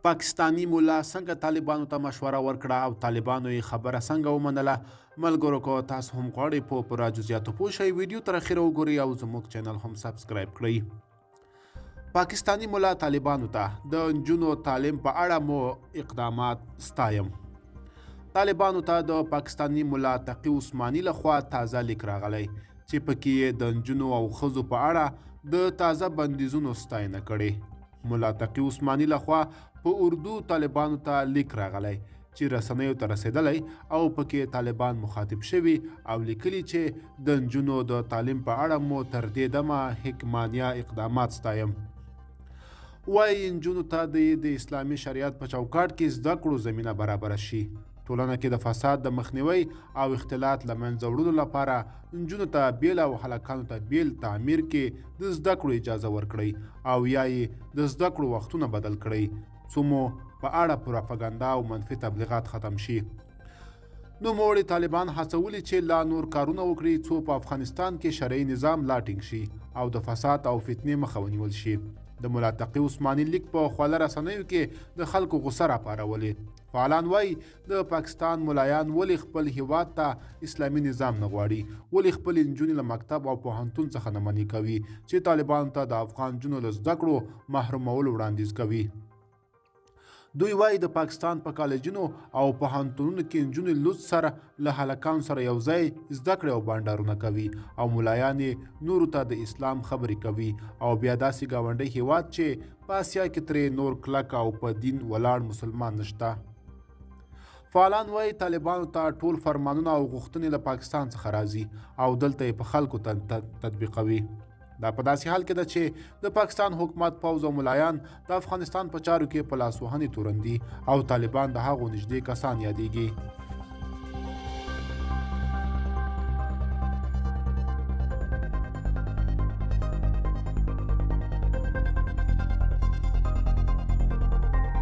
پاکستانی مولا څنګه طالبانو ته مشوره ورکړه او طالبانو یې خبره څنګه ومنله؟ ملګرو که تاسو هم غواړئ په پوره جزئیاتو پوه شئ ویډیو تر اخره وګورئ او زموږ چینل هم سبسکرایب کړئ. پاکستانی مولا طالبانو ته د نجونو تعلیم په اړه مو اقدامات ستایم. طالبانو ته د پاکستانی مولا تقي عثماني لخوا تازه لیک راغلی چې پکې یې د نجونو او ښځو په اړه د تازه بندیزونو ستاینه کړې. مولا تقي عثماني لخوا په اردو طالبانو ته لیک راغلی چې رسنیو ته رسېدلی او پکې طالبان مخاطب شوي او لیکلي چې د نجونو د تعلیم په اړه مو تر دې دمه حکمانیه اقدامات ستایم. وایي نجونو ته د اسلامي شریعت په چوکاټ کې زده کړو زمینه برابره شي. ټولنه کې د فساد د مخنیوي او اختلاط له منځه وړلو لپاره نجونو ته بیل او هلکانو ته بیل تعمیر کې د زده کړو اجازه ورکړئ او یا یې د زده کړو وختونه بدل کړئ څو مو په اړه پروپاګاندا او منفي تبلیغات ختم شي. نوموړي طالبان هڅولي چې لا نور کارونه وکړي څو په افغانستان کې شرعي نظام لا ټینګ شي او د فساد او فتنې مخه ونیول شي. د مولا تقي عثماني لیک په خوله رسنیو کې د خلکو غوسه راپارولې. فعالان وایي د پاکستان ملایان ولې خپل هیواد ته اسلامي نظام نه غواړي، ولې خپل نجونې له مکتب او پوهنتون څخه نه منع کوي چې طالبانو ته د افغان نجونو له زده کړو محرومولو وړاندیز کوي. دوی وایي د پاکستان په کالجونو او پوهنتونونو کې نجونې لوڅ سره له هلکانو سره یو ځای زده کړې او بانډارونه کوي او ملایان نورو ته د اسلام خبرې کوي او بیا داسې ګاونډی هیواد چې په اسیا کې ترې نور کلک او په دین ولاړ مسلمان نشته. فعالان وایي طالبانو ته ټول فرمانونه او غوښتنې له پاکستان څخه راځي او دلته یې په خلکو تطبیقوي. دا په داسې حال کې ده چې د پاکستان حکومت پوځ او ملایان د افغانستان په چارو کې په لاسوهنې تورن دي او طالبان د هغو نږدې کسان یادېږي.